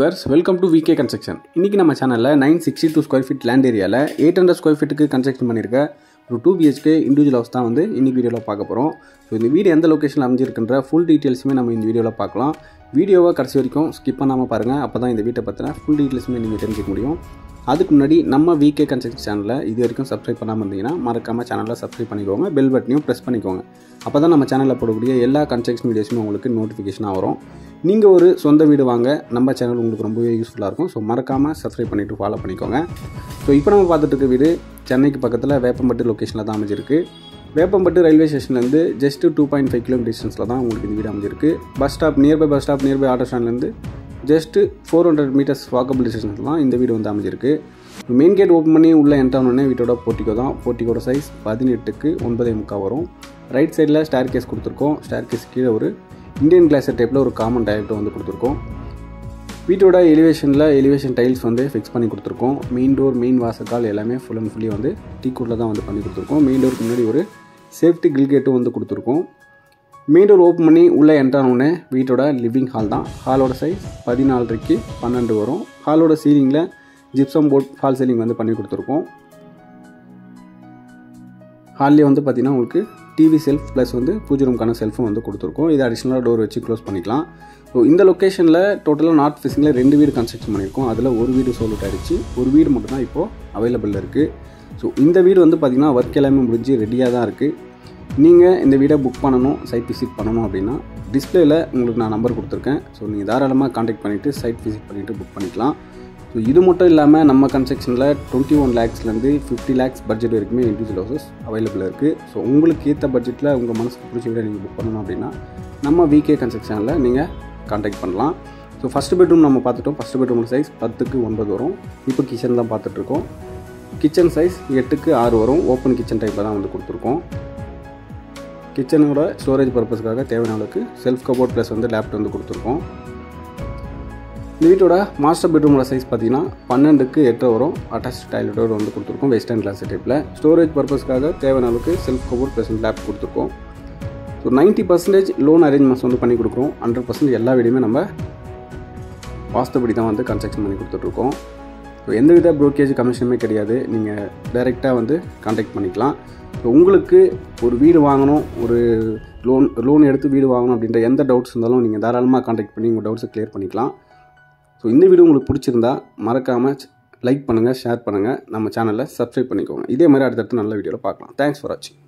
Welcome to VK construction. இன்றைக்கி நம்ம சேனலில் 962 ஸ்கொயர் ஃபீட் லேண்ட் ஏரியாவில் 800 ஸ்கொயர் ஃபீட்டுக்கு கன்ஸ்ட்ரக்ஷன் பண்ணியிருக்க ஒரு 2 BHK இண்டிவிஜுவல் ஹவுஸ் தான் இன்றைக்கி வீடியோவில் பார்க்க போகிறோம். ஸோ இந்த வீடியோ எந்த லொக்கேஷனில் அமைஞ்சிருக்குன்ற ஃபுல் டீட்டெயில்ஸுமே நம்ம இந்த வீடியோவில் பார்க்கலாம். வீடியோவை கடைசி வரைக்கும் ஸ்கிப் பண்ணாமல் பாருங்கள். அப்போ தான் இந்த வீட்டை பற்றின ஃபுல் டீட்டெயில்ஸுமே நீங்கள் தெரிஞ்சிக்க முடியும். அதுக்கு முன்னாடி நம்ம விகே கன்ஸ்ட்ரக்ஷன் சேனலில் இது வரைக்கும் சப்ஸ்கிரைப் பண்ணாமல் இருந்தீங்கன்னா மறக்காமல் சேனலில் சப்ஸ்கிரைப் பண்ணிக்கோங்க. பெல் பட்டனையும் ப்ரெஸ் பண்ணிக்கோங்க. அப்போ தான் நம்ம சேனலில் போடக்கூடிய எல்லா கன்ஸ்ட்ரக்ஷன் வீடியோஸுமே உங்களுக்கு நோட்டிஃபிகேஷனாக வரும். நீங்கள் ஒரு சொந்த வீடு வாங்க நம்ம சேனல் உங்களுக்கு ரொம்பவே யூஸ்ஃபுல்லாக இருக்கும். ஸோ மறக்காமல் சப்ஸ்கிரைப் பண்ணிவிட்டு ஃபாலோ பண்ணிக்கோங்க. ஸோ இப்போ நம்ம பார்த்துட்டு இருக்க வீடு சென்னைக்கு பக்கத்தில் வேப்பம்பட்டு லொக்கேஷனில் தான் அமைஞ்சிருக்கு. வேப்பம்பட்டு ரயில்வே ஸ்டேஷன்லேருந்து ஜஸ்ட்டு 2.5 கிலோமீட்டர் டிஸ்டன்ஸில் தான் உங்களுக்கு இந்த வீடு அமைஞ்சிருக்கு. பஸ் ஸ்டாப் நியர்பை ஆட்டோ ஸ்டாண்ட்லேருந்து ஜஸ்ட்டு 400 மீட்டர்ஸ் வாக்கபிள் டிஸ்டன்ஸில் தான் இந்த வீடு அமைஞ்சிருக்கு. மெயின் கேட் ஓப்பன் பண்ணி உள்ளே என்ட்ரானோடனே வீட்டோட போர்ட்டிகோ தான். போர்ட்டிகோட சைஸ் 18க்கு 9.25 வரும். ரைட் சைடில் ஸ்டேர் கேஸ் கொடுத்துருக்கோம். ஸ்டேர் கேஸ் கீழே ஒரு இந்தியன் கிளாஸர் டைப்பில் ஒரு காமன் டாய்லெட் கொடுத்துருக்கோம். வீட்டோட எலிவேஷன் டைல்ஸ் ஃபிக்ஸ் பண்ணி கொடுத்துருக்கோம். மெயின் டோர் மெயின் வாசக்கால் எல்லாமே ஃபுல் அண்ட் ஃபுல்லி டீக்குட்டில் தான் பண்ணி கொடுத்துருக்கோம். மெயின் டோருக்கு முன்னாடி ஒரு சேஃப்டி கில் கேட்டும் கொடுத்துருக்கோம். மெயின் டோர் ஓப்பன் பண்ணி உள்ளே என்ட்ரானோடனே வீட்டோட லிவிங் ஹால் தான். ஹாலோட சைஸ் 14க்கு 12 வரும். ஹாலோட சீலிங்கில் ஜிப்சம் போர்ட் ஃபால் சீலிங் பண்ணி கொடுத்துருக்கோம். ஹால்லேயே பார்த்தீங்கன்னா உங்களுக்கு டிவி செல்ஃப் ப்ளஸ் பூஜை ரூம்க்கான செல்ஃபும் கொடுத்துருக்கோம். இது அடிஷ்னலாக டோர் வச்சு க்ளோஸ் பண்ணிக்கலாம். ஸோ இந்த லொக்கேஷனில் டோட்டலாக நார்த் ஃபேஸிங்கில் 2 வீடு கன்ஸ்ட்ரக்ஷன் பண்ணியிருக்கோம். அதில் ஒரு வீடு சோல்ட் ஆகிடுச்சு. ஒரு வீடு மட்டும் தான் இப்போது அவைலபிளில் இருக்குது. ஸோ இந்த வீடு பார்த்திங்கன்னா ஒர்க் எல்லாமே முடிஞ்சு ரெடியாக தான் இருக்குது. நீங்கள் இந்த வீடை புக் பண்ணணும், சைட் விசிட் பண்ணணும் அப்படின்னா டிஸ்பிளேயில் உங்களுக்கு நான் நம்பர் கொடுத்துருக்கேன். ஸோ நீங்கள் தாராளமாக கான்டாக்ட் பண்ணிவிட்டு சைட் விசிட் பண்ணிவிட்டு புக் பண்ணிக்கலாம். ஸோ இது மட்டும் இல்லாமல் நம்ம கன்ஸ்ட்ரக்ஷனில் 21 lakhsலேருந்து 50 lakhs பட்ஜெட் வரைக்குமே இண்டிவிஜுவல் ஹவுசஸ் அவைலபிளாக இருக்குது. ஸோ உங்களுக்கு ஏற்ற பட்ஜெட்டில் உங்கள் மனசுக்கு பிடிச்ச வீடை நீங்கள் புக் பண்ணணும் அப்படின்னா நம்ம விகே கன்ஸ்ட்ரக்ஷனில் நீங்கள் கான்டாக்ட் பண்ணலாம். ஸோ ஃபஸ்ட்டு பெட்ரூம் நம்ம பார்த்துட்டோம். ஃபஸ்ட்டு பெட்ரூமோட சைஸ் 10க்கு 9 வரும். இப்போ கிச்சன் தான் பார்த்துட்ருக்கோம். கிச்சன் சைஸ் 8க்கு 6 வரும். ஓப்பன் கிச்சன் டைப்பில் தான் கொடுத்துருக்கோம். கிச்சனோட ஸ்டோரேஜ் பர்பஸ்க்காக தேவையான அளவுக்கு செல்ஃப் கபோர்ட் ப்ளஸ் லேப்டாப் கொடுத்துருக்கோம். இந்த வீட்டோட மாஸ்டர் பெட்ரூமோட சைஸ் பார்த்தீங்கன்னா 12க்கு 8 வரும். அட்டாச் டாய்லெட்டோடு கொடுத்துருக்கோம். வெஸ்டர்ன் கிளாஸ் டைப்பில் ஸ்டோரேஜ் பர்பஸ்க்காக தேவையான அளவுக்கு செல்ஃப் கபோர்ட் ப்ளஸ் லேப் கொடுத்துருக்கோம். ஸோ 90% லோன் அரேஞ்ச்மெண்ட்ஸ் பண்ணி கொடுக்குறோம். 100% எல்லா வீடுமே நம்ம வாஸ்துபடி தான் கன்ஸ்ட்ரக்ஷன் பண்ணி கொடுத்துட்ருக்கோம். ஸோ எந்தவித ப்ரோக்கேஜ் கமிஷனுமே கிடையாது. நீங்கள் டைரெக்டாக கான்டாக்ட் பண்ணிக்கலாம். ஸோ உங்களுக்கு ஒரு வீடு வாங்கணும், ஒரு லோன் எடுத்து வீடு வாங்கணும் அப்படின்ற எந்த டவுட்ஸ் இருந்தாலும் நீங்கள் தாராளமாக கான்டாக்ட் பண்ணி உங்கள் டவுட்ஸை கிளியர் பண்ணிக்கலாம். ஸோ இந்த வீடியோ உங்களுக்கு பிடிச்சிருந்தா மறக்காமல் லைக் பண்ணுங்கள், ஷேர் பண்ணுங்கள், நம்ம சேனலில் சப்ஸ்கிரைப் பண்ணிக்கோங்க. இதே மாதிரி அடுத்தடுத்து நல்ல வீடியோவில் பார்க்கலாம். தேங்க்ஸ் ஃபார் வாட்சிங்.